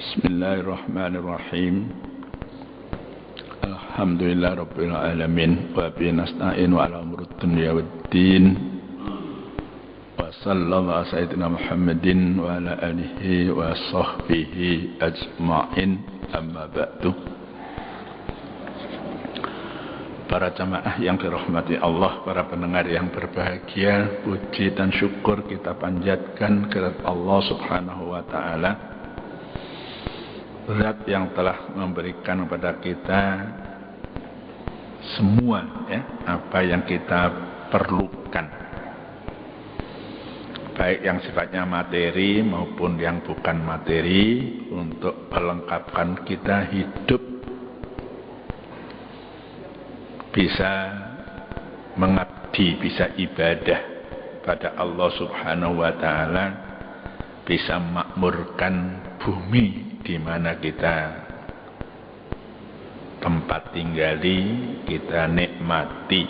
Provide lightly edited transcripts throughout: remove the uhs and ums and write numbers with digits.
Bismillahirrahmanirrahim. Alhamdulillah Rabbil Alamin. Wa bihi nasta'in wa ala umuri dunya waddin. Wa sallallahu ala sayyidina Muhammadin wa ala alihi wa sahbihi ajma'in. Amma ba'du. Para jamaah yang dirahmati Allah, para pendengar yang berbahagia, puji dan syukur kita panjatkan kepada Allah Subhanahu wa taala, Zat yang telah memberikan kepada kita semua apa yang kita perlukan, baik yang sifatnya materi maupun yang bukan materi, untuk melengkapkan kita hidup bisa mengabdi, bisa ibadah pada Allah Subhanahu wa taala, bisa makmurkan bumi di mana kita tempat tinggali, kita nikmati.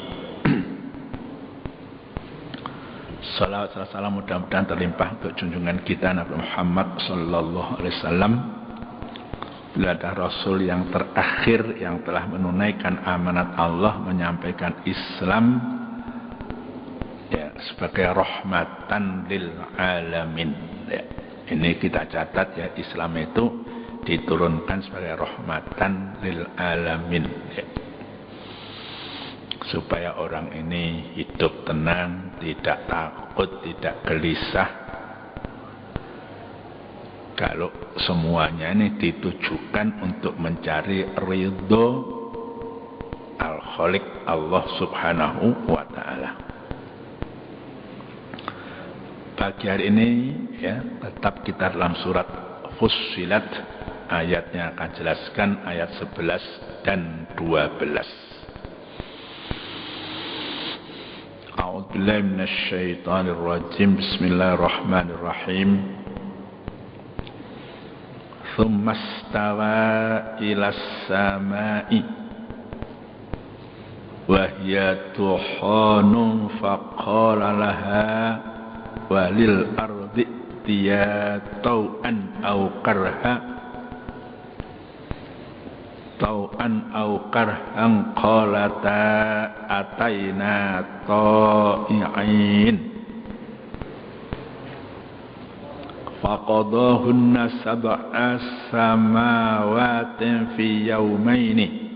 Salawat dan salam mudah-mudahan terlimpah untuk junjungan kita Nabi Muhammad sallallahu alaihi wasallam, beliau Rasul yang terakhir yang telah menunaikan amanat Allah, menyampaikan Islam sebagai rahmatan lil alamin. Ini kita catat Islam itu diturunkan sebagai rahmatan lil alamin, supaya orang ini hidup tenang, tidak takut, tidak gelisah. Kalau semuanya ini ditujukan untuk mencari ridho Al-Khaliq Allah Subhanahu wa ta'ala. Pagi hari ini tetap kita dalam surat Fussilat, ayatnya akan jelaskan ayat 11 dan 12. A'udzubillahi minasyaitonir rajim. Bismillahirrahmanirrahim. Tsumma stawa ilas samai wa hiya tuhanu faqala laha walil ardi tiya tau'an au karha qalata ataina ta'i'in faqadahunna sab'a samawatin fi yawmaini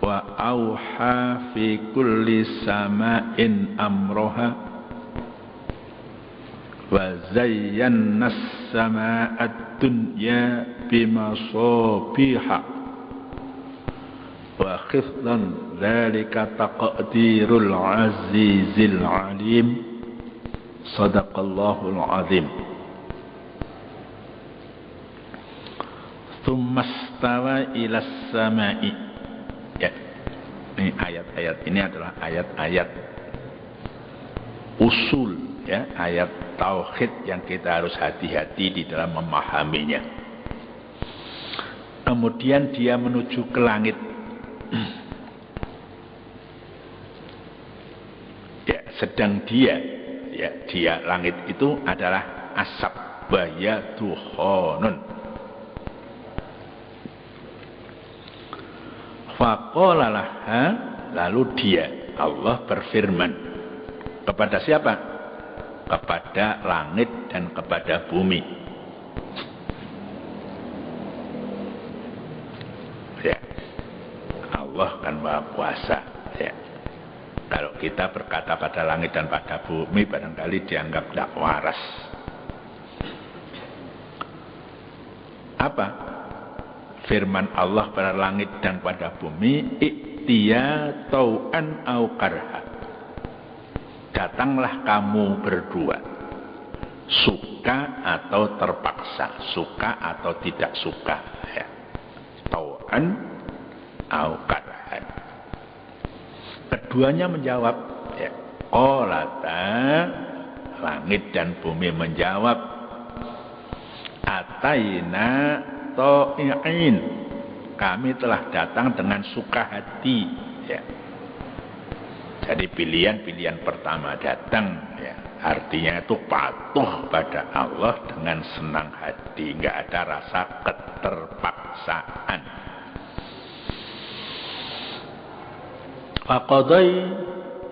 wa auha fi kulli sama'in amroha wa zayyana as-samaa'a ad-dunya bimasabiha wa khifdan dzalika taqdirul azizil alim. Sadaqallahul azim. Tsumma stawa ilas samai. Ini ayat-ayat ini adalah ayat-ayat usul, ayat tauhid yang kita harus hati-hati di dalam memahaminya. Kemudian dia menuju ke langit. Sedang dia langit itu adalah asap, bayaduhonun. Faqala laha, lalu dia, Allah berfirman kepada siapa? Kepada langit dan kepada bumi. Allah kan Maha Kuasa. Kalau kita berkata pada langit dan pada bumi, barangkali dianggap tidak waras. Apa firman Allah pada langit dan pada bumi? I'tiya tau'an au karha. Datanglah kamu berdua, suka atau terpaksa, suka atau tidak suka, tau'an au karha. Keduanya menjawab, qalata, langit dan bumi menjawab, ataina ta'i'in, kami telah datang dengan suka hati. Jadi pilihan pertama datang, Artinya itu patuh pada Allah dengan senang hati, enggak ada rasa keterpaksaan.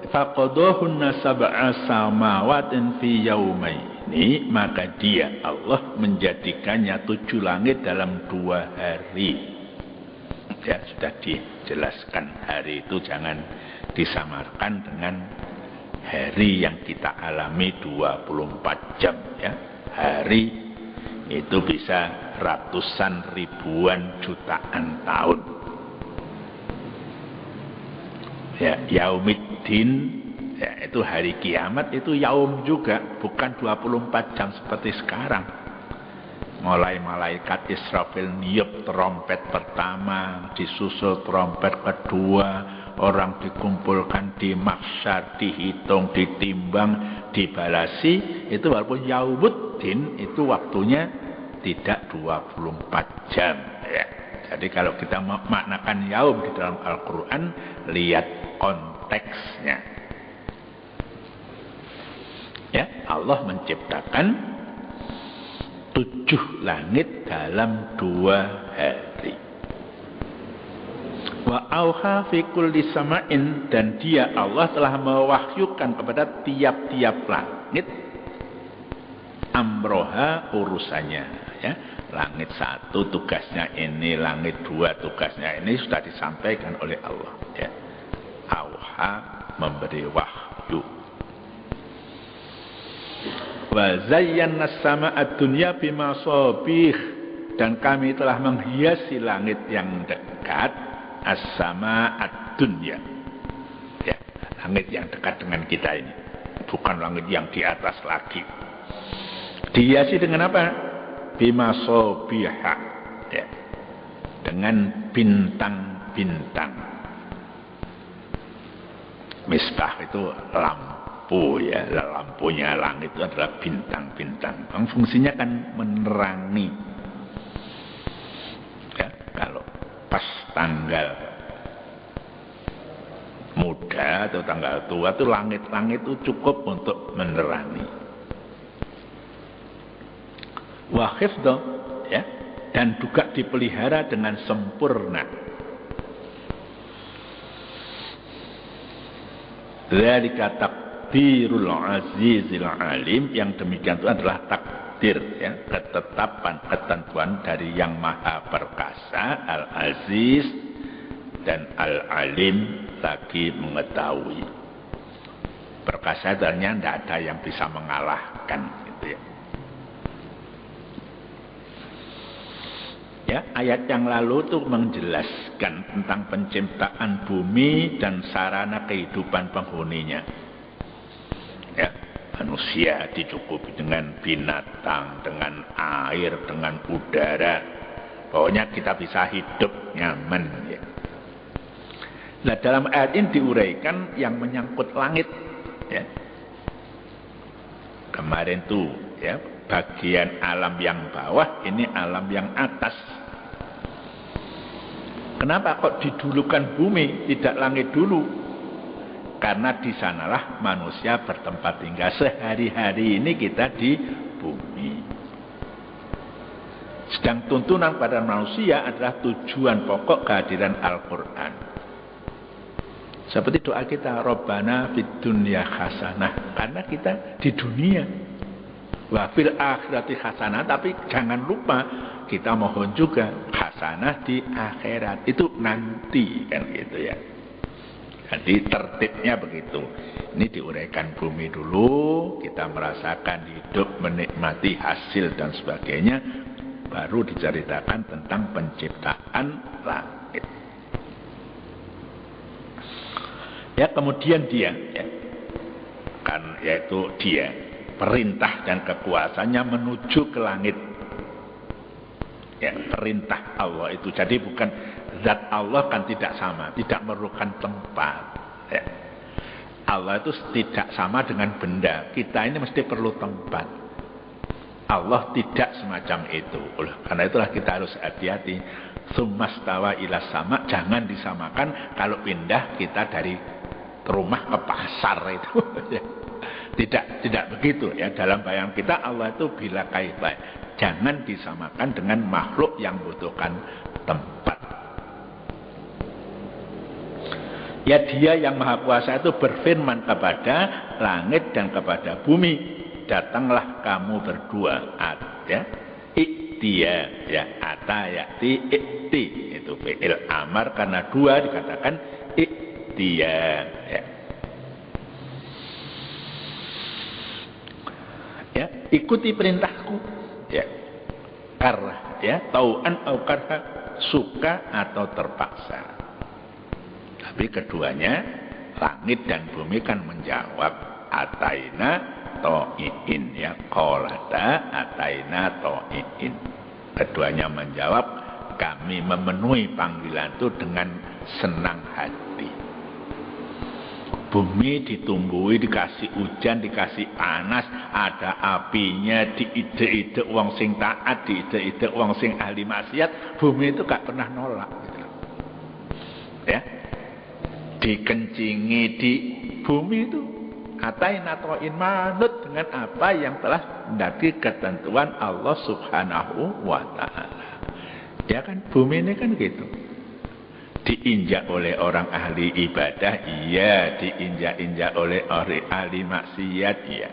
Faqadahunna sab'a samawatin fi yaumaini, maka dia Allah menjadikannya 7 langit dalam 2 hari. Ya, sudah dijelaskan hari itu jangan disamarkan dengan hari yang kita alami 24 jam ya. Hari itu bisa ratusan ribuan jutaan tahun. Ya, yaumiddin ya, itu hari kiamat, itu yaum juga, bukan 24 jam seperti sekarang. Mulai malaikat Israfil niup trompet pertama, disusul trompet kedua, orang dikumpulkan di mahsyar, dihitung, ditimbang, dibalasi, itu walaupun yaumuddin itu waktunya tidak 24 jam ya. Jadi kalau kita memaknakan yaum di dalam Al-Quran, lihat konteksnya ya. Allah menciptakan 7 langit dalam 2 hari. Wa auha fi kulli sama'in, dan dia Allah telah mewahyukan kepada tiap-tiap langit amroha, urusannya ya. Langit 1 tugasnya ini, langit 2 tugasnya ini, sudah disampaikan oleh Allah ya. Auha, memberi wahyu. Wa zayyana as-samaa'a dunya bimasabih, dan kami telah menghiasi langit yang dekat, as-samaa'a dunya ya, langit yang dekat dengan kita ini, bukan langit yang di atas lagi. Dihiasi dengan apa? Bimasabiha ya, dengan bintang-bintang. Misbah itu lampu ya, lampunya langit itu adalah bintang-bintang. Fungsinya kan menerangi ya. Kalau pas tanggal muda atau tanggal tua itu langit-langit itu cukup untuk menerangi. Wa hifdha ya, dan juga dipelihara dengan sempurna. Dzalika takdirul azizil alim, yang demikian itu adalah takdir ya, ketetapan ketentuan dari yang maha perkasa, al aziz dan al alim, lagi mengetahui. Perkasa artinya tidak ada yang bisa mengalahkan gitu ya. Ya, ayat yang lalu itu menjelaskan tentang penciptaan bumi dan sarana kehidupan penghuninya. Ya, manusia dicukupi dengan binatang, dengan air, dengan udara. Pokoknya kita bisa hidup nyaman ya. Nah, dalam ayat ini diuraikan yang menyangkut langit ya. Kemarin tuh ya, bagian alam yang bawah, ini alam yang atas. Kenapa kok didulukan bumi, tidak langit dulu? Karena di sanalah manusia bertempat tinggal. Sehari-hari ini kita di bumi. Sedang tuntunan pada manusia adalah tujuan pokok kehadiran Al-Quran. Seperti doa kita, Rabbana fid dunya hasanah, karena kita di dunia. Wa fil akhirati hasanah, tapi jangan lupa kita mohon juga hasanah di akhirat, itu nanti kan gitu ya. Jadi tertibnya begitu. Ini diuraikan bumi dulu, kita merasakan hidup, menikmati hasil dan sebagainya, baru diceritakan tentang penciptaan langit. Ya, kemudian dia ya, kan yaitu dia perintah dan kekuasaannya menuju ke langit. Ya, perintah Allah itu. Jadi bukan zat Allah kan tidak sama, tidak memerlukan tempat. Ya. Allah itu tidak sama dengan benda. Kita ini mesti perlu tempat. Allah tidak semacam itu. Karena itulah kita harus hati-hati. Tsummastawa ila sama, jangan disamakan kalau pindah kita dari rumah ke pasar itu. Tidak begitu ya. Dalam bayangan kita Allah itu bila kaifa. Jangan disamakan dengan makhluk yang butuhkan tempat. Ya dia yang maha kuasa itu berfirman kepada langit dan kepada bumi, datanglah kamu berdua. Ya, iktia ya, ata yakti ikti, itu fi'il amar karena dua dikatakan iktia ya. Ya, ikuti perintahku ya. Karha ya, tau'an au karha, suka atau terpaksa. Tapi keduanya langit dan bumi kan menjawab ataina to'in ya, qolata ataina to'in. Keduanya menjawab kami memenuhi panggilan itu dengan senang hati. Bumi ditumbuhi, dikasih hujan, dikasih panas, ada apinya, diide-ide wong sing taat, diide-ide wong sing ahli maksiat, bumi itu gak pernah nolak gitu. Ya. Dikencingi di bumi itu ataina to'in, manut dengan apa yang telah menjadi ketentuan Allah Subhanahu wa ta'ala. Ya kan, bumi ini kan gitu. Diinjak oleh orang ahli ibadah, iya. Diinjak-injak oleh orang ahli maksiat, iya.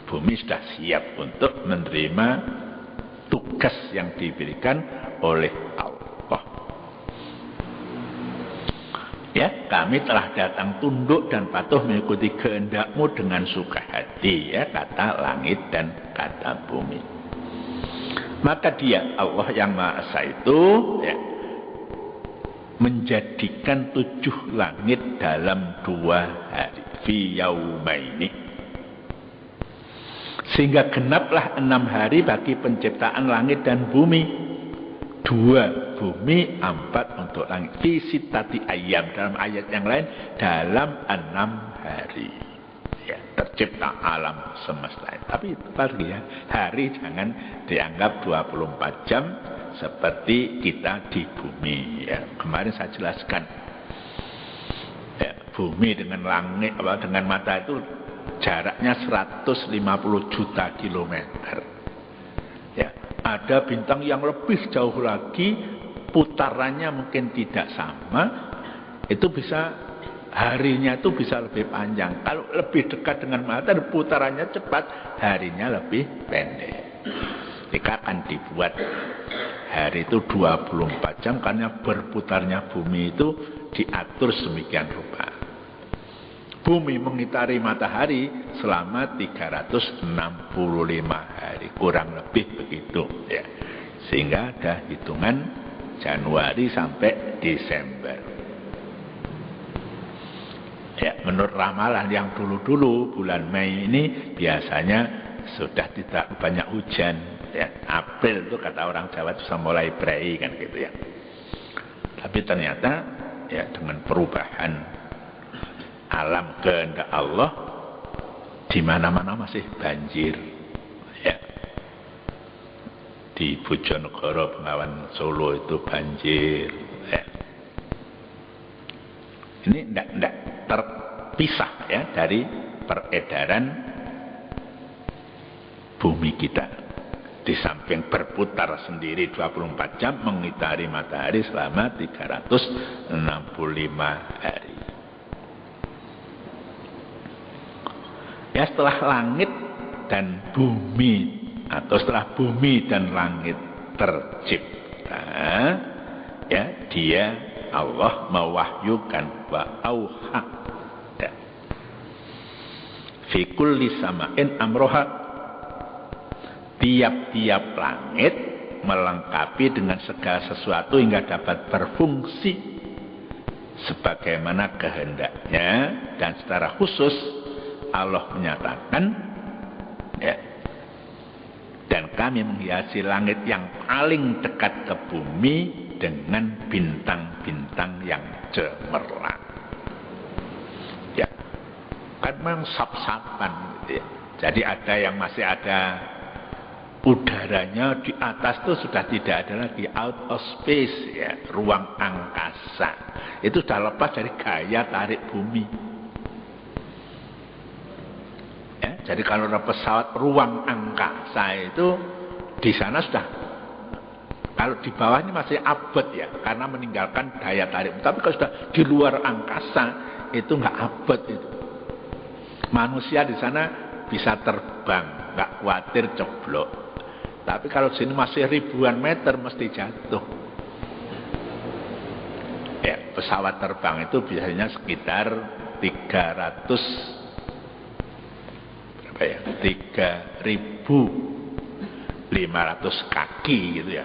Bumi sudah siap untuk menerima tugas yang diberikan oleh Allah. Ya, kami telah datang tunduk dan patuh mengikuti kehendakmu dengan suka hati, ya, kata langit dan kata bumi. Maka dia Allah yang Maha Esa itu ya, menjadikan 7 langit dalam 2 hari, fi yaumaini, sehingga genaplah 6 hari bagi penciptaan langit dan bumi. 2 bumi, 4 untuk langit. Fi sittati ayyam, dalam ayat yang lain dalam 6 hari. Ya, tercipta alam semesta. Tapi itu lagi ya, hari jangan dianggap 24 jam seperti kita di bumi. Ya, kemarin saya jelaskan. Ya, bumi dengan langit, dengan mata itu jaraknya 150 juta kilometer. Ya, ada bintang yang lebih jauh lagi, putarannya mungkin tidak sama, itu bisa harinya itu bisa lebih panjang. Kalau lebih dekat dengan matahari, putarannya cepat, harinya lebih pendek. Jika akan dibuat hari itu 24 jam karena berputarnya bumi itu diatur sedemikian rupa. Bumi mengitari matahari selama 365 hari, kurang lebih begitu ya. Sehingga ada hitungan Januari sampai Desember. Ya, menurut ramalan yang dulu-dulu bulan Mei ini biasanya sudah tidak banyak hujan ya. April itu kata orang Jawa itu sudah mulai berai kan gitu ya. Tapi ternyata ya dengan perubahan alam kehendak Allah, di mana-mana masih banjir ya. Di Bojonegoro, Bengawan Solo itu banjir ya. Ini tidak terpisah ya dari peredaran bumi kita. Di samping berputar sendiri 24 jam mengitari matahari selama 365 hari. Ya, setelah langit dan bumi, atau setelah bumi dan langit tercipta, ya, dia Allah mewahyukan wa auha ya, fi kulli sama'in amroha, tiap-tiap langit melengkapi dengan segala sesuatu hingga dapat berfungsi sebagaimana kehendaknya. Dan secara khusus Allah menyatakan ya, dan kami menghiasi langit yang paling dekat ke bumi dengan bintang-bintang yang cemerlang. Ya, kan memang sap-sapan gitu ya. Jadi ada yang masih ada udaranya di atas itu sudah tidak ada lagi, out of space ya, ruang angkasa. Itu sudah lepas dari gaya tarik bumi. Jadi kalau ada pesawat ruang angkasa itu di sana sudah, kalau di bawah ini masih abot ya, karena meninggalkan daya tarik. Tapi kalau sudah di luar angkasa itu nggak abot itu. Manusia di sana bisa terbang, nggak khawatir ceblok. Tapi kalau sini masih ribuan meter mesti jatuh. Ya, pesawat terbang itu biasanya sekitar 3.500 kaki gitu ya.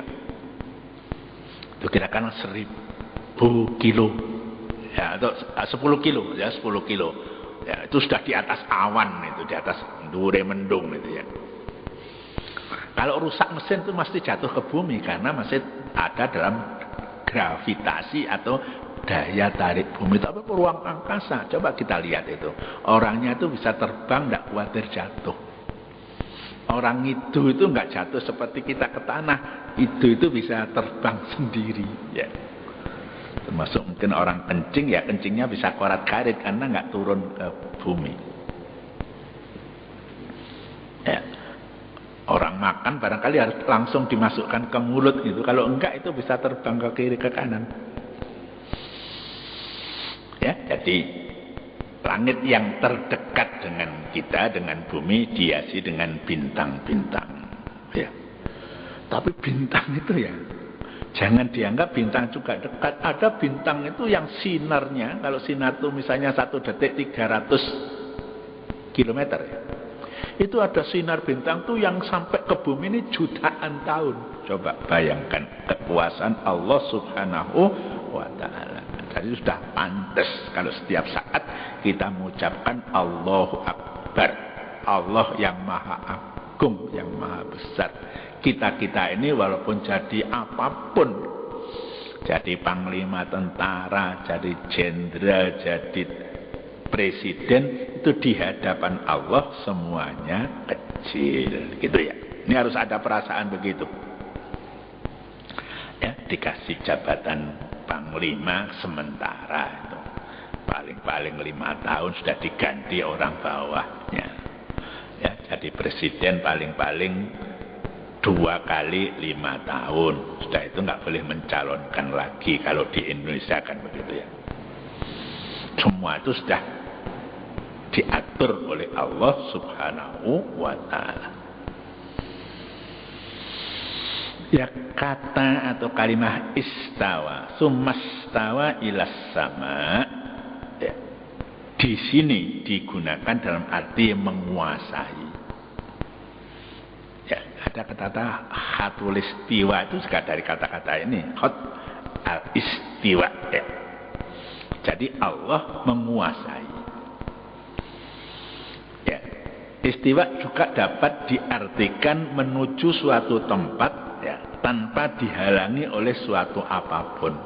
Itu kira-kira 1.000 kilo ya, atau 10 kilo ya, 10 kilo ya, itu sudah di atas awan, itu di atas dure mendung itu ya. Kalau rusak mesin itu mesti jatuh ke bumi karena masih ada dalam gravitasi atau daya tarik bumi. Tapi ruang angkasa, coba kita lihat itu, orangnya itu bisa terbang, tidak khawatir jatuh. Orang itu nggak jatuh seperti kita ke tanah, itu bisa terbang sendiri ya. Termasuk mungkin orang kencing ya, kencingnya bisa korat-karit karena nggak turun ke bumi ya. Orang makan barangkali harus langsung dimasukkan ke mulut itu, kalau enggak itu bisa terbang ke kiri ke kanan ya. Jadi langit yang terdekat dengan kita, dengan bumi, dihiasi dengan bintang-bintang ya. Tapi bintang itu ya jangan dianggap bintang juga dekat. Ada bintang itu yang sinarnya, kalau sinar itu misalnya 1 detik 300 kilometer ya, itu ada sinar bintang tuh yang sampai ke bumi ini jutaan tahun. Coba bayangkan kekuasaan Allah Subhanahu wa ta'ala. Jadi sudah pantas kalau setiap saat kita mengucapkan Allahu Akbar, Allah yang maha agung, yang maha besar. Kita ini walaupun jadi apapun, jadi panglima tentara, jadi jenderal, jadi presiden, itu di hadapan Allah semuanya kecil gitu ya. Ini harus ada perasaan begitu ya. Dikasih jabatan panglima sementara itu paling-paling 5 tahun sudah diganti orang bawahnya ya. Jadi presiden paling-paling 2 kali 5 tahun, sudah itu nggak boleh mencalonkan lagi. Kalau di Indonesia kan begitu ya. Semua itu sudah diatur oleh Allah Subhanahu wa ta'ala ya. Kata atau kalimah istawa, summastawa ilas sama ya, di sini digunakan dalam arti menguasai ya. Ada kata hatul istiwa itu juga dari kata-kata ini, hot al istiwa ya. Jadi Allah menguasai ya. Istiwa juga dapat diartikan menuju suatu tempat ya, tanpa dihalangi oleh suatu apapun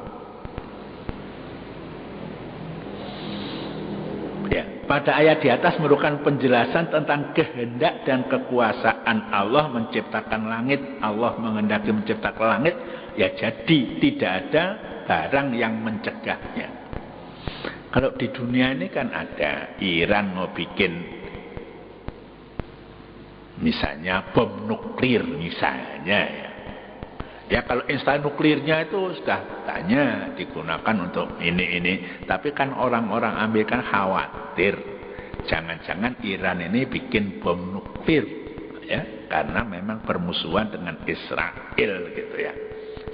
ya. Pada ayat di atas merupakan penjelasan tentang kehendak dan kekuasaan Allah menciptakan langit. Allah menghendaki menciptakan langit ya, jadi tidak ada barang yang mencegahnya. Kalau di dunia ini kan ada, Iran mau bikin misalnya bom nuklir misalnya ya. Ya kalau instan nuklirnya itu sudah tanya digunakan untuk ini. Tapi kan orang-orang Amerika khawatir jangan-jangan Iran ini bikin bom nuklir ya, karena memang bermusuhan dengan Israel gitu ya.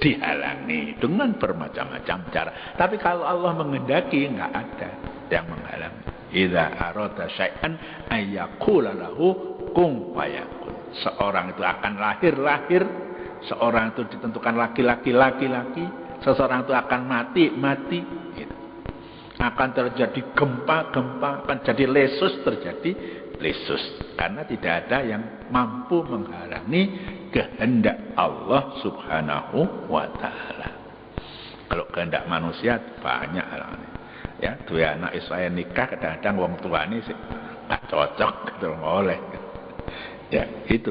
Dihalangi dengan bermacam-macam cara. Tapi kalau Allah menghendaki nggak ada yang menghalangi. Idza arada syai'an ayyaqula lahu kun fayakun. Seorang itu akan lahir, seorang itu ditentukan laki-laki, seseorang itu akan mati gitu. Akan terjadi gempa, akan jadi lesus, terjadi lesus. Karena tidak ada yang mampu menghalangi kehendak Allah Subhanahu wa ta'ala. Kalau kehendak manusia banyak halangannya ya. Dua anak Israel nikah, kadang-kadang wong tuane sih nggak cocok gitu oleh ya. Itu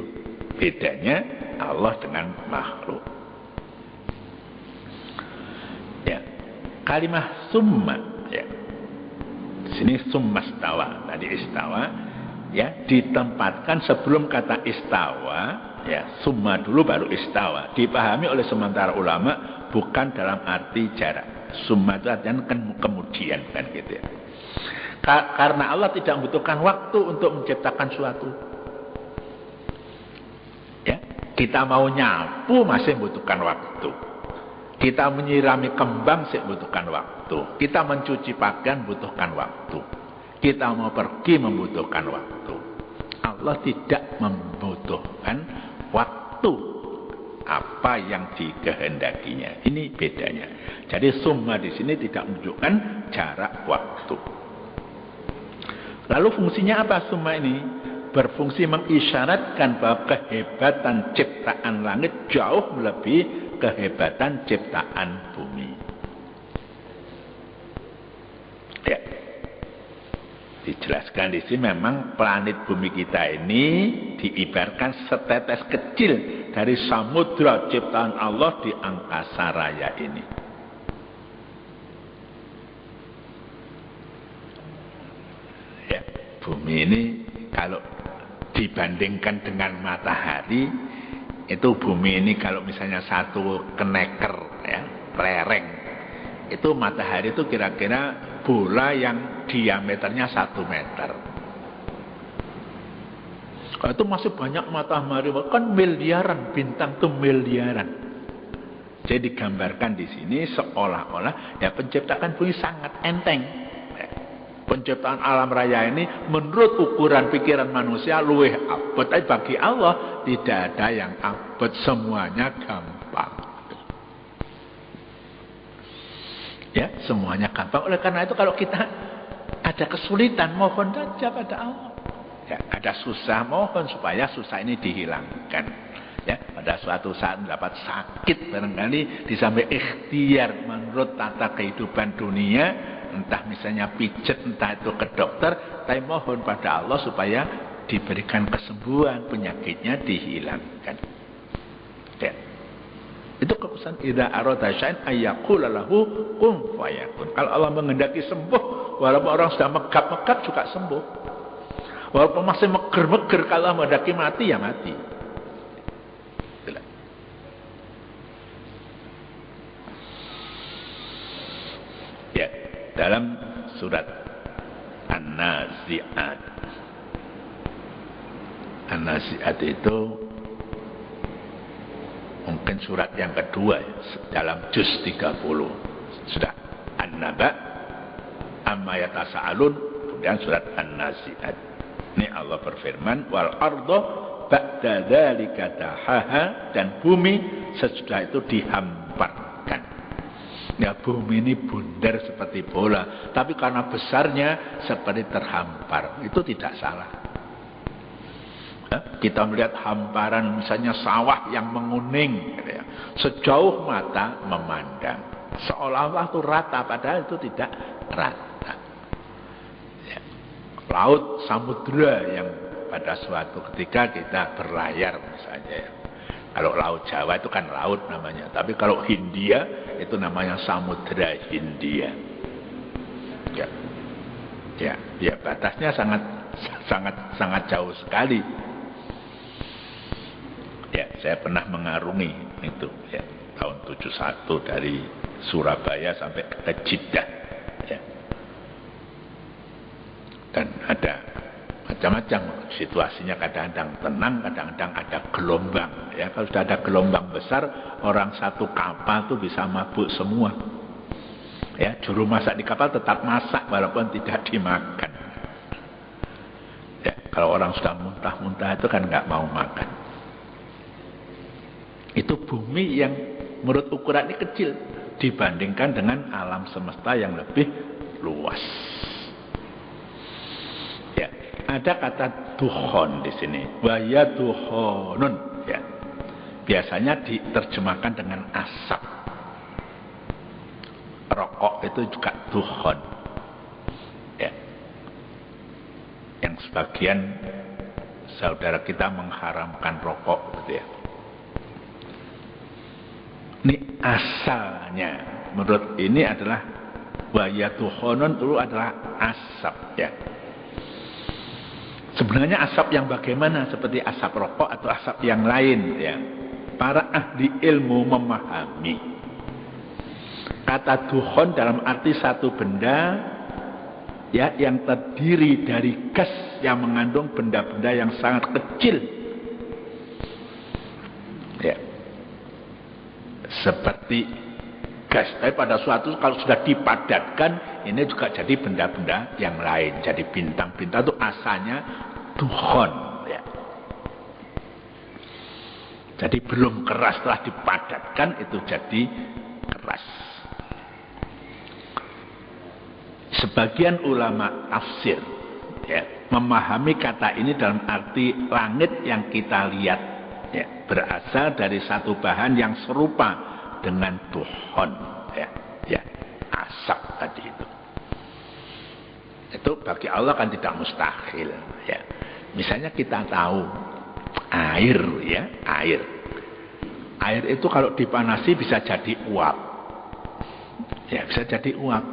bedanya Allah dengan makhluk ya. Kalimah summa ya, di sini summa stawa, tadi istawa ya ditempatkan sebelum kata istawa, ya summa dulu baru istawa. Dipahami oleh sementara ulama bukan dalam arti jarak. Summa itu artinya kemudian kan gitu ya. Karena Allah tidak membutuhkan waktu untuk menciptakan suatu. Ya, kita mau nyapu masih membutuhkan waktu. Kita menyirami kembang masih membutuhkan waktu. Kita mencuci pakaian membutuhkan waktu. Kita mau pergi membutuhkan waktu. Allah tidak membutuhkan waktu apa yang dikehendakinya. Ini bedanya. Jadi summa di sini tidak menunjukkan jarak waktu. Lalu fungsinya apa summa ini? Berfungsi mengisyaratkan bahwa kehebatan ciptaan langit jauh melebihi kehebatan ciptaan bumi. Ya. Dijelaskan di sini memang planet bumi kita ini diibaratkan setetes kecil dari samudra ciptaan Allah di angkasa raya ini. Ya, bumi ini kalau dibandingkan dengan matahari, itu bumi ini kalau misalnya satu keneker, ya, lereng, itu matahari itu kira-kira bola yang diameternya 1 meter. Kalau itu masih banyak matahari, kan miliaran, bintang itu miliaran. Jadi digambarkan di sini seolah-olah ya penciptaan bumi sangat enteng. Penciptaan alam raya ini menurut ukuran pikiran manusia luwih abot, tapi bagi Allah tidak ada yang abot, semuanya gampang. Ya, semuanya gampang. Oleh karena itu kalau kita ada kesulitan, mohon saja pada Allah. Ya, ada susah, mohon supaya susah ini dihilangkan. Ya, pada suatu saat mendapat sakit barangkali disampai ikhtiar menurut tata kehidupan dunia, entah misalnya pijet, entah itu ke dokter, tapi mohon pada Allah supaya diberikan kesembuhan, penyakitnya dihilangkan. Ya. Itu kekuasaan idza arada syai'an ayyaqula lahu kun fayakun. Kalau Allah menghendaki sembuh, walaupun orang sudah megap-megap juga sembuh. Walaupun masih meger-meger, kalau Allah menghendaki mati ya mati. Itulah. Ya, dalam surat An-Nazi'at. An-Nazi'at itu mungkin surat yang kedua dalam juz 30. Sudah An-Naba, amma yatasa'alun, kemudian surat An-Nazi'at. Ini Allah berfirman, wal ardo ba'da dzalika dahaha, dan bumi sesudah itu dihamparkan. Ya, bumi ini bundar seperti bola, tapi karena besarnya seperti terhampar. Itu tidak salah. Kita melihat hamparan misalnya sawah yang menguning, gitu ya, sejauh mata memandang, seolah-olah itu rata, padahal itu tidak rata. Ya. Laut, samudra yang pada suatu ketika kita berlayar misalnya, ya. Kalau laut Jawa itu kan laut namanya, tapi kalau Hindia itu namanya samudra Hindia. Ya, ya, ya, batasnya sangat jauh sekali. Ya, saya pernah mengarungi itu, ya, tahun 71 dari Surabaya sampai ke Jeddah, ya. Dan ada macam-macam situasinya, kadang-kadang tenang, kadang-kadang ada gelombang. Ya, kalau sudah ada gelombang besar, orang satu kapal tuh bisa mabuk semua. Ya, juru masak di kapal tetap masak walaupun tidak dimakan. Ya, kalau orang sudah muntah-muntah itu kan nggak mau makan. Itu bumi yang menurut ukuran ini kecil dibandingkan dengan alam semesta yang lebih luas. Ya, ada kata dukhon di sini, wa ya dukhonun. Ya, biasanya diterjemahkan dengan asap. Rokok itu juga dukhon. Ya, yang sebagian saudara kita mengharamkan rokok, gitu ya. Ini asalnya menurut ini adalah wayatuhonun, itu adalah asap, ya. Sebenarnya asap yang bagaimana? Seperti asap rokok atau asap yang lain ya. Para ahli ilmu memahami kata dukhon dalam arti satu benda ya yang terdiri dari gas yang mengandung benda-benda yang sangat kecil. Ya. Seperti gas, tapi pada suatu kalau sudah dipadatkan ini juga jadi benda-benda yang lain, jadi bintang-bintang itu asalnya dukhon ya. Jadi belum keras, setelah dipadatkan itu jadi keras. Sebagian ulama tafsir ya, memahami kata ini dalam arti langit yang kita lihat ya, berasal dari satu bahan yang serupa dengan dukhon ya, ya asap tadi itu. Itu bagi Allah kan tidak mustahil ya. Misalnya kita tahu air ya, air itu kalau dipanasi bisa jadi uap ya, bisa jadi uap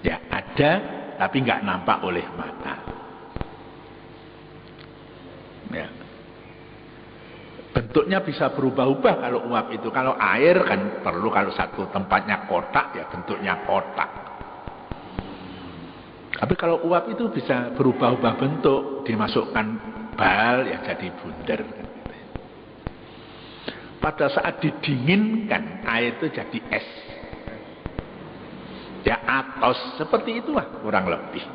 ya, ada tapi nggak nampak oleh mata ya. Bentuknya bisa berubah-ubah kalau uap itu. Kalau air kan perlu, kalau satu tempatnya kotak ya bentuknya kotak. Tapi kalau uap itu bisa berubah-ubah bentuk, dimasukkan bal ya jadi bundar. Pada saat didinginkan air itu jadi es. Ya atos seperti itulah kurang lebih.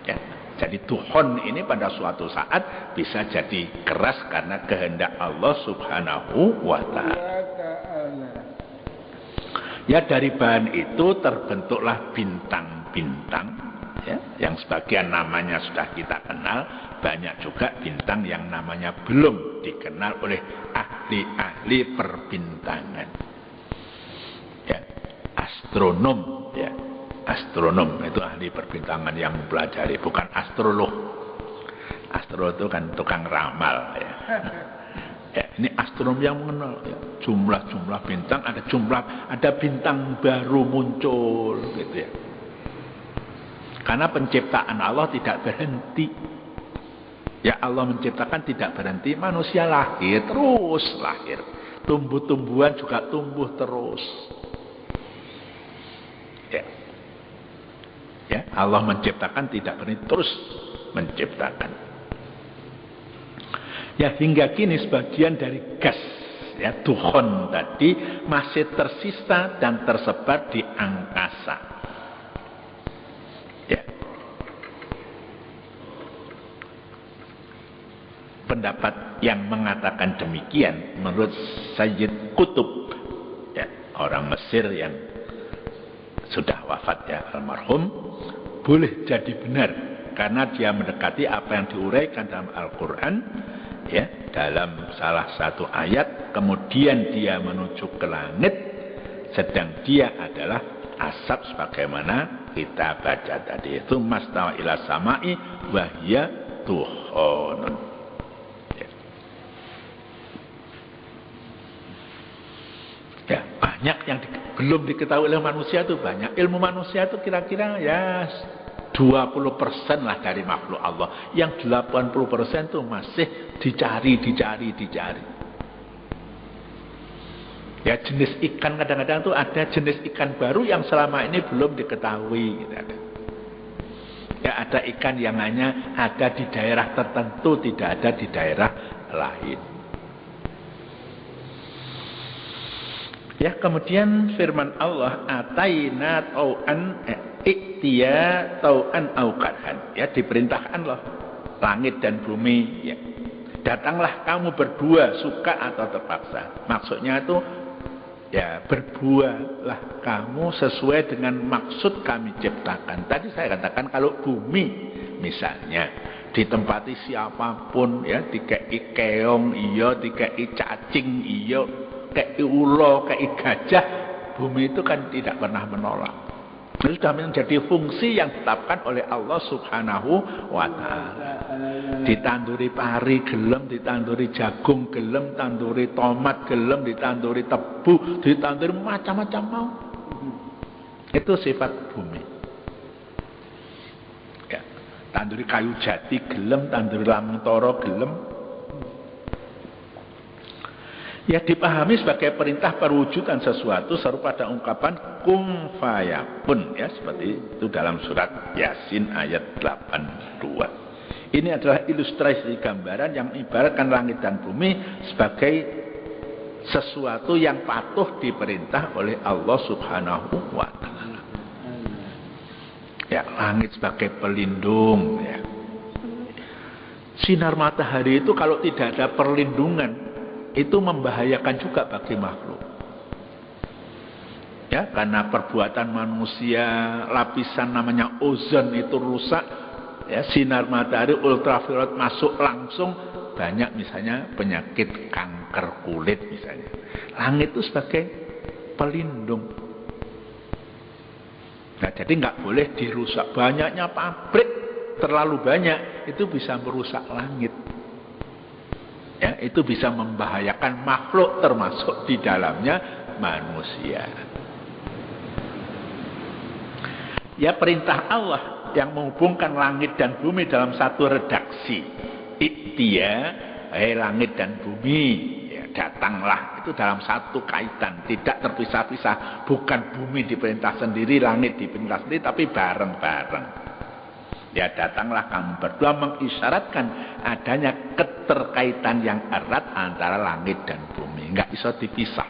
Ya. Jadi dukhon ini pada suatu saat bisa jadi keras karena kehendak Allah Subhanahu wa ta'ala. Ya dari bahan itu terbentuklah bintang-bintang ya, yang sebagian namanya sudah kita kenal, banyak juga bintang yang namanya belum dikenal oleh ahli-ahli perbintangan. Ya, astronom ya. Astronom itu ahli perbintangan yang mempelajari, bukan astrolog. Astrolog itu kan tukang ramal ya. Ya, ini astronom yang mengenal ya. Jumlah-jumlah bintang, ada bintang baru muncul gitu ya. Karena penciptaan Allah tidak berhenti. Ya Allah menciptakan tidak berhenti, manusia lahir terus lahir. Tumbuh-tumbuhan juga tumbuh terus. Ya. Ya, Allah menciptakan tidak berhenti, terus menciptakan. Ya hingga kini sebagian dari gas ya dukhon tadi masih tersisa dan tersebar di angkasa. Ya. Pendapat yang mengatakan demikian menurut Sayyid Qutb ya, orang Mesir yang sudah wafat ya almarhum, boleh jadi benar karena dia mendekati apa yang diuraikan dalam Al-Quran ya, dalam salah satu ayat, kemudian dia menuju ke langit sedang dia adalah asap sebagaimana kita baca tadi itu mastawa ila samai wahya dukhonun ya. Ya banyak yang belum diketahui oleh manusia itu banyak. Ilmu manusia itu kira-kira ya 20% lah dari makhluk Allah. Yang 80% itu masih dicari. Ya jenis ikan kadang-kadang itu ada jenis ikan baru yang selama ini belum diketahui. Ya ada ikan yang hanya ada di daerah tertentu, tidak ada di daerah lain. Ya kemudian firman Allah ataina tau'an iktiya tau'an auqadhan ya diperintahkan loh langit dan bumi ya datanglah kamu berdua suka atau terpaksa. Maksudnya itu ya berbuatlah kamu sesuai dengan maksud kami ciptakan. Tadi saya katakan kalau bumi misalnya ditempati siapapun ya dikei keong iya dikei cacing iya kayak ulo, kayak gajah, bumi itu kan tidak pernah menolak. Itu sudah menjadi fungsi yang ditetapkan oleh Allah Subhanahu wa ta'ala. Ditanduri pari gelem, ditanduri jagung gelem, ditanduri tomat gelem, ditanduri tebu, ditanduri macam-macam mau. Itu sifat bumi. Ya. Tanduri kayu jati gelem, tanduri lamtoro gelem. Ya dipahami sebagai perintah perwujudan sesuatu serupa pada ungkapan kum fayakun, ya seperti itu dalam surat Yasin ayat 82. Ini adalah ilustrasi gambaran yang ibaratkan langit dan bumi sebagai sesuatu yang patuh diperintah oleh Allah Subhanahu wa taala. Ya, langit sebagai pelindung, ya. Sinar matahari itu kalau tidak ada perlindungan itu membahayakan juga bagi makhluk. Ya, karena perbuatan manusia, lapisan namanya ozon itu rusak, ya, sinar matahari ultraviolet masuk langsung, banyak misalnya penyakit kanker kulit misalnya. Langit itu sebagai pelindung. Nah, jadi nggak boleh dirusak. Banyaknya pabrik terlalu banyak itu bisa merusak langit. Ya, itu bisa membahayakan makhluk termasuk di dalamnya manusia. Ya, perintah Allah yang menghubungkan langit dan bumi dalam satu redaksi. Iktia, langit dan bumi, ya, datanglah. Itu dalam satu kaitan, tidak terpisah-pisah. Bukan bumi diperintah sendiri, langit diperintah sendiri, tapi bareng-bareng. Ya, datanglah kamu berdua, mengisyaratkan adanya keterkaitan yang erat antara langit dan bumi, nggak bisa dipisah.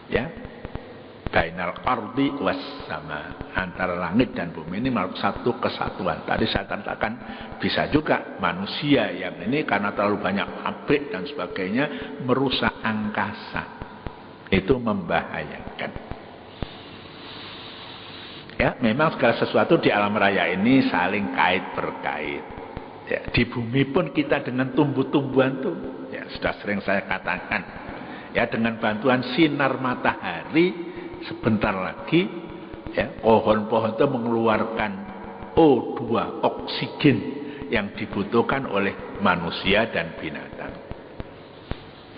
Ya, bainal ardi was sama, antara langit dan bumi ini satu kesatuan. Tadi saya katakan bisa juga manusia yang ini karena terlalu banyak pabrik dan sebagainya merusak angkasa, itu membahayakan. Ya, memang segala sesuatu di alam raya ini saling kait berkait. Ya, di bumi pun kita dengan tumbuh-tumbuhan tuh, ya sudah sering saya katakan, ya dengan bantuan sinar matahari sebentar lagi, ya pohon-pohon itu mengeluarkan O2, oksigen yang dibutuhkan oleh manusia dan binatang.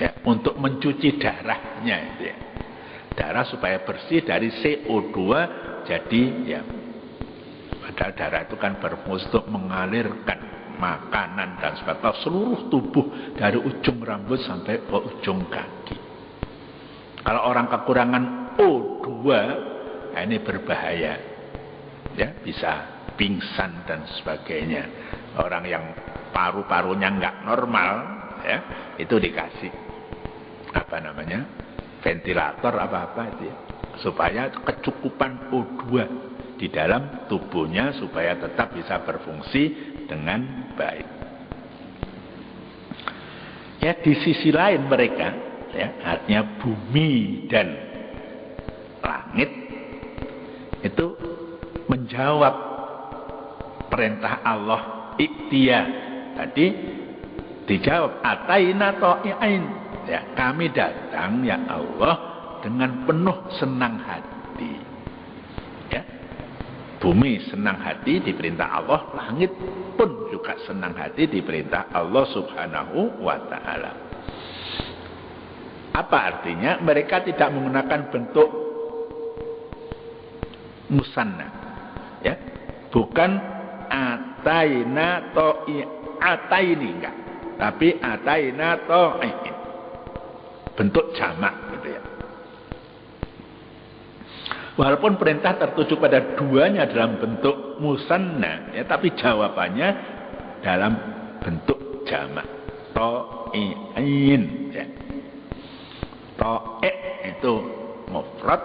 Ya, untuk mencuci darahnya, ya. Darah supaya bersih dari CO2. Jadi ya, padahal darah itu kan berfungsi untuk mengalirkan makanan dan sebagainya seluruh tubuh dari ujung rambut sampai ke ujung kaki. Kalau orang kekurangan O2, nah ini berbahaya, ya bisa pingsan dan sebagainya. Orang yang paru-parunya nggak normal, ya itu dikasih apa namanya ventilator apa-apa itu ya, supaya kecukupan O2 di dalam tubuhnya supaya tetap bisa berfungsi dengan baik. Ya, di sisi lain mereka, ya, artinya bumi dan langit itu menjawab perintah Allah iktia. Tadi dijawab ataina ta'i'ain. Ya, kami datang ya Allah dengan penuh senang hati. Ya. Bumi senang hati diperintah Allah, langit pun juga senang hati diperintah Allah Subhanahu wa taala. Apa artinya? Mereka tidak menggunakan bentuk musanna. Ya. Bukan ataina ataini enggak, tapi ataina ta'in. Bentuk jamak gitu ya. Walaupun perintah tertuju pada duanya dalam bentuk musanna, ya, tapi jawabannya dalam bentuk jamak. Ta'i'in, ya. Ta'i' itu mufrad,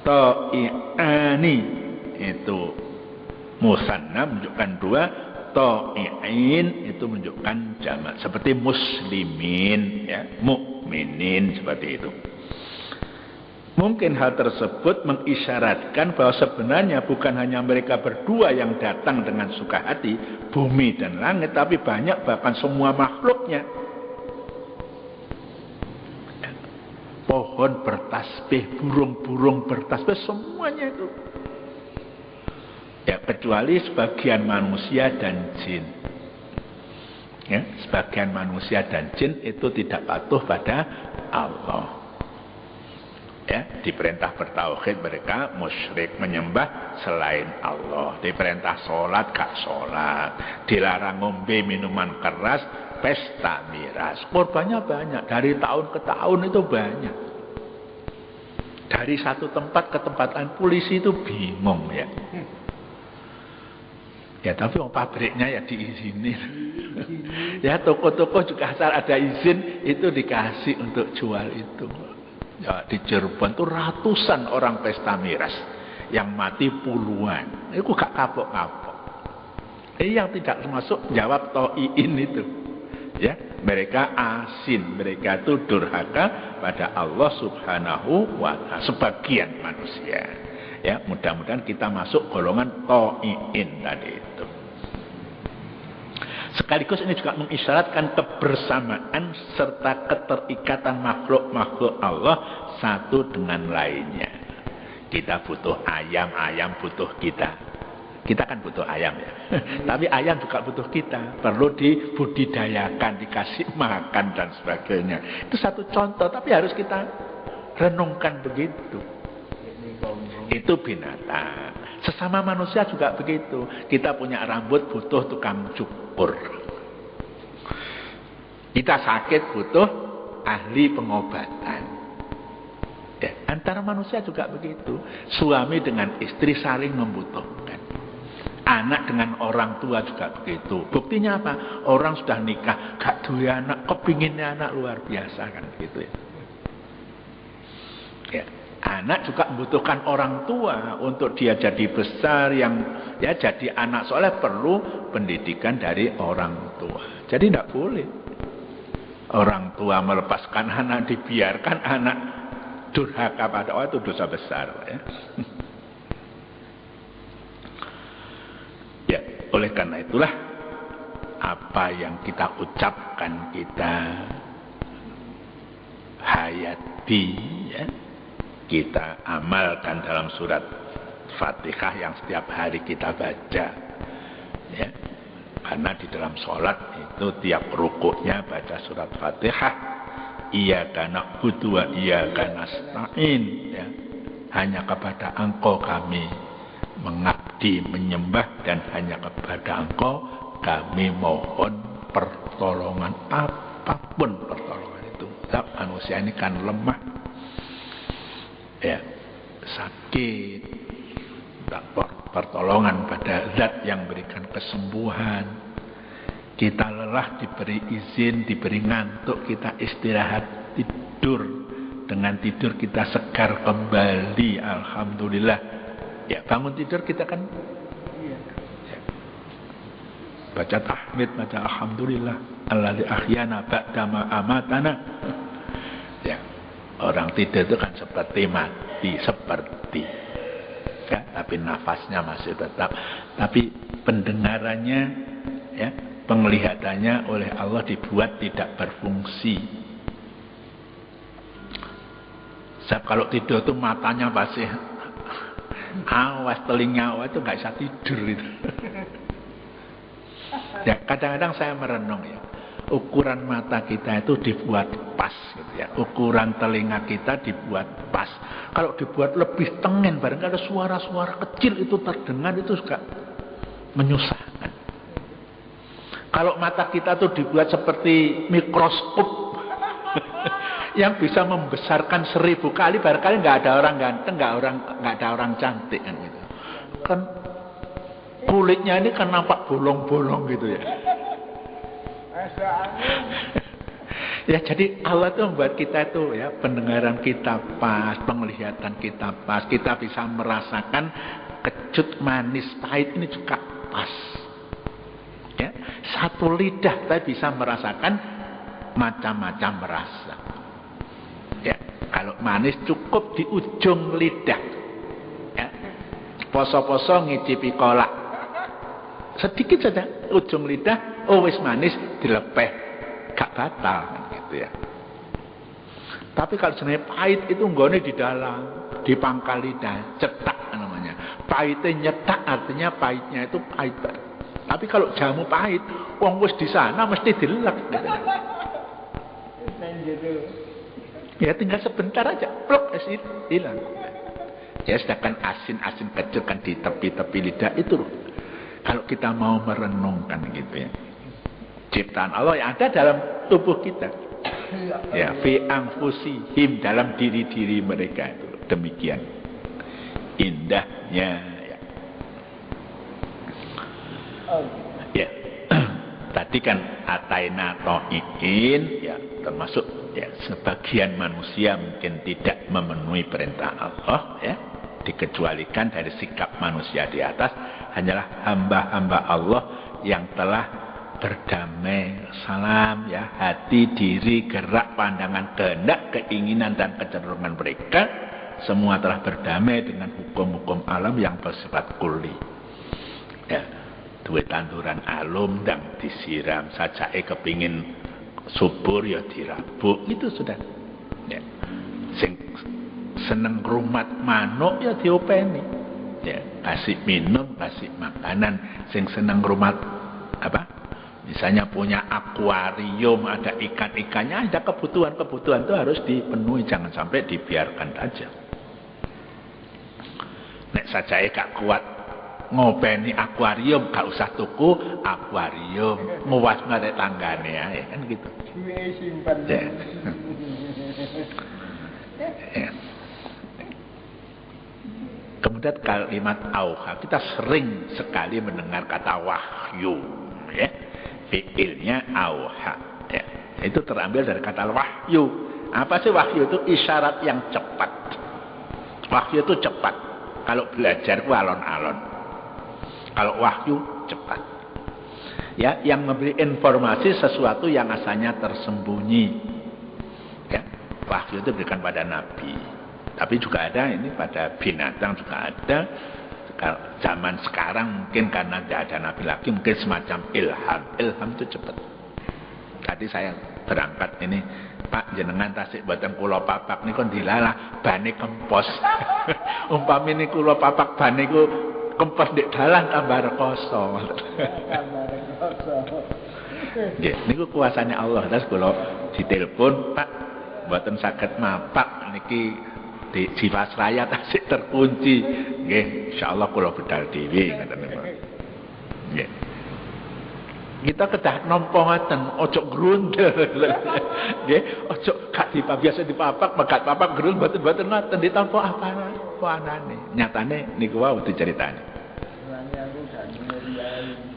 ta'i'ani itu musanna menunjukkan dua, ta'i'in itu menunjukkan jamak. Seperti muslimin, ya, mukminin, seperti itu. Mungkin hal tersebut mengisyaratkan bahwa sebenarnya bukan hanya mereka berdua yang datang dengan suka hati, bumi dan langit, tapi banyak bahkan semua makhluknya. Pohon bertasbih, burung-burung bertasbih, semuanya itu. Ya, kecuali sebagian manusia dan jin. Ya, sebagian manusia dan jin itu tidak patuh pada Allah. Ya, diperintah bertauhid mereka musyrik, menyembah selain Allah. Diperintah sholat gak sholat, dilarang ngombe minuman keras, pesta miras. Korbannya banyak, dari tahun ke tahun itu banyak. Dari satu tempat ke tempat lain, polisi itu bingung ya. Ya tapi pabriknya ya diizinin. Ya toko-toko juga asal ada izin itu dikasih untuk jual itu. Ya, di Cirebon itu ratusan orang pesta miras, yang mati puluhan. Itu gak kapok-kapok. Yang tidak termasuk jawab to'iin itu. Ya, mereka asin, mereka itu durhaka pada Allah Subhanahu wa Ta'ala. Sebagian manusia. Ya, mudah-mudahan kita masuk golongan to'iin tadi itu. Sekaligus ini juga mengisyaratkan kebersamaan serta keterikatan makhluk-makhluk Allah satu dengan lainnya. Kita butuh ayam, ayam butuh kita. Kita kan butuh ayam ya. Tapi ayam juga butuh kita. Perlu dibudidayakan, dikasih makan dan sebagainya. Itu satu contoh, tapi harus kita renungkan begitu. Itu binatang. Sesama manusia juga begitu. Kita punya rambut butuh tukang cukur. Kita sakit butuh ahli pengobatan. Ya, antara manusia juga begitu. Suami dengan istri saling membutuhkan. Anak dengan orang tua juga begitu. Buktinya apa? Orang sudah nikah, gak duwe anak, kepinginnya anak luar biasa kan gitu ya. Ya. Anak juga membutuhkan orang tua untuk dia jadi besar, yang ya jadi anak soleh perlu pendidikan dari orang tua. Jadi tidak boleh orang tua melepaskan anak, dibiarkan anak durhaka pada Allah, itu dosa besar. Ya. Ya, oleh karena itulah apa yang kita ucapkan, kita hayati, ya. Kita amalkan dalam surat Fatihah yang setiap hari kita baca. Ya. Karena di dalam sholat itu tiap rukuknya baca surat Fatihah. Iyyaka na'budu wa iyyaka nasta'in. Ya. Hanya kepada Engkau kami mengabdi, menyembah, dan hanya kepada Engkau kami mohon pertolongan, apapun pertolongan itu. Sebab manusia ini kan lemah. Ya, sakit, pertolongan pada zat yang berikan kesembuhan. Kita lelah, diberi izin, diberi ngantuk, kita istirahat, tidur. Dengan tidur kita segar kembali, alhamdulillah. Ya, bangun tidur kita kan ya, baca tahmid, baca alhamdulillah alladzi ahyana ba'da ma amatana. Ya. Orang tidur itu kan seperti mati, seperti ya, tapi nafasnya masih tetap, tapi pendengarannya, ya, penglihatannya oleh Allah dibuat tidak berfungsi. Sebab kalau tidur itu matanya pasti awas, telinga awas, itu nggak bisa tidur itu. Ya, kadang-kadang saya merenung ya. Ukuran mata kita itu dibuat pas gitu ya. Ukuran telinga kita dibuat pas. Kalau dibuat lebih tengen, barangkali ada suara-suara kecil itu terdengar, itu juga menyusahkan. Kalau mata kita tuh dibuat seperti mikroskop yang bisa membesarkan 1000 kali, barangkali nggak ada orang ganteng, nggak ada orang cantik kan gitu. Kan kulitnya ini kan nampak bolong-bolong gitu ya. Ya, jadi Allah itu membuat kita itu ya, pendengaran kita pas, penglihatan kita pas, kita bisa merasakan kecut, manis, pahit ini juga pas. Ya, satu lidah kita bisa merasakan macam-macam rasa. Ya, kalau manis cukup di ujung lidah. Ya, poso-poso ngicipi kolak. Sedikit saja ujung lidah, oh wis manis, dilepeh, gak batal kan gitu ya. Tapi kalau jenis pahit itu nggone di dalam, di pangkal lidah, cetak namanya. Pahitnya nyetak, artinya pahitnya itu pahit. Tapi kalau jamu pahit, wong wis di sana mesti dilek gitu. Ya tinggal sebentar aja, plok, hilang. Ya sedangkan asin-asin kecil kan di tepi-tepi lidah itu. Kalau kita mau merenungkan gitu ya, ciptaan Allah yang ada dalam tubuh kita. Ya, fi anfusihim, dalam diri-diri mereka itu. Demikian indahnya ya. Ya. Tadi kan ataina to'iin ya, termasuk ya sebagian manusia mungkin tidak memenuhi perintah Allah ya, dikecualikan dari sikap manusia di atas hanyalah hamba-hamba Allah yang telah berdamai salam ya, hati, diri, gerak, pandangan, kehendak, keinginan dan kecenderungan mereka semua telah berdamai dengan hukum-hukum alam yang bersifat kulli ya. Duwe tanduran alum dan disiram saja, kepingin subur ya dirabuk, itu sudah ya. Sing seneng rumat manuk ya diopeni ya, kasih minum, kasih makanan. Sing seneng rumat apa, misalnya punya akuarium, ada ikan-ikannya, ada kebutuhan-kebutuhan itu harus dipenuhi, jangan sampai dibiarkan saja. Nek saja gak kuat ngopeni akuarium, gak usah tuku akuarium, nguwas ngarep tanggane ya kan gitu. Ya. Ya. Kemudian kalimat auha, kita sering sekali mendengar kata wahyu ya. Fi'ilnya auha ya. Itu terambil dari kata wahyu. Apa sih wahyu itu? Isyarat yang cepat. Wahyu itu cepat. Kalau belajar itu alon-alon. Kalau wahyu cepat ya, yang memberi informasi sesuatu yang asalnya tersembunyi ya. Wahyu itu diberikan pada nabi, tapi juga ada ini pada binatang juga ada. Zaman sekarang mungkin karena tidak ada nabi lagi, mungkin semacam ilham itu cepat. Tadi saya berangkat ini, Pak jenengan tasik boten kula papak niku dilalah bane kempos. Umpami niku kula papak bane niku kempos di dalan tambah rekoso. Nggih, niku kuasanya Allah. Terus kula ditelepon, Pak, mboten saged mapak niki di Jiwasraya tasik terkunci. Nggih, insyaallah kula bedal dhewe ngoten niku. Nggih. Kita kedah nampa ngoten, ojo grundel. Nggih, ojo gak biasa dipapak, megat papak gerul mboten ngoten ditampa apa anane. Nyatane niku wae diceritani.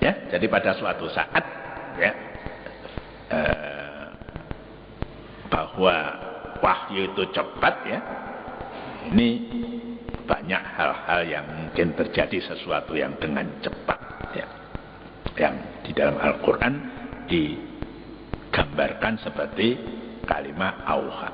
Ya, jadi pada suatu saat ya bahwa wahyu itu cepat ya. Ini banyak hal-hal yang mungkin terjadi sesuatu yang dengan cepat ya. Yang di dalam Al-Quran digambarkan seperti kalimat auha.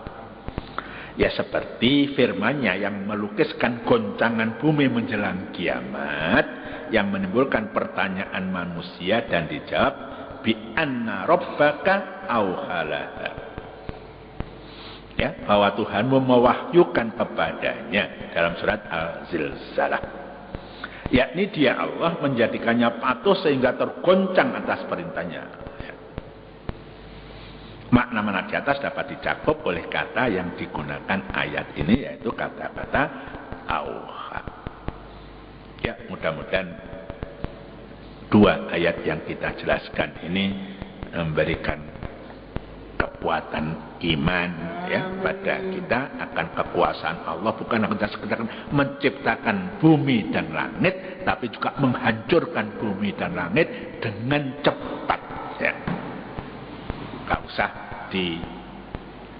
Ya seperti firman-Nya yang melukiskan goncangan bumi menjelang kiamat, yang menimbulkan pertanyaan manusia dan dijawab bi anna rabbaka auhalaha. Ya, bahwa Tuhanmu mewahyukan kepadanya dalam surat Al-Zilzalah. Yakni dia Allah menjadikannya patuh sehingga tergoncang atas perintahnya. Ya. Makna-makna di atas dapat dicakup oleh kata yang digunakan ayat ini, yaitu kata-kata auha. Ya, mudah-mudahan dua ayat yang kita jelaskan ini memberikan kekuatan iman ya pada kita akan kekuasaan Allah, bukan hanya sekedar menciptakan bumi dan langit, tapi juga menghancurkan bumi dan langit dengan cepat ya. Enggak usah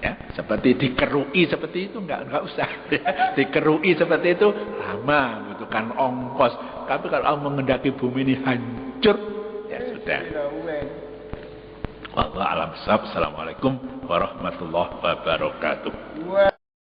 ya, seperti dikerui seperti itu, enggak usah ya. Dikerui seperti itu lama, butuhkan ongkos. Tapi kalau Allah mengendaki bumi ini hancur, ya sudah. Wallahu a'lam bishawab. Assalamualaikum warahmatullahi wabarakatuh.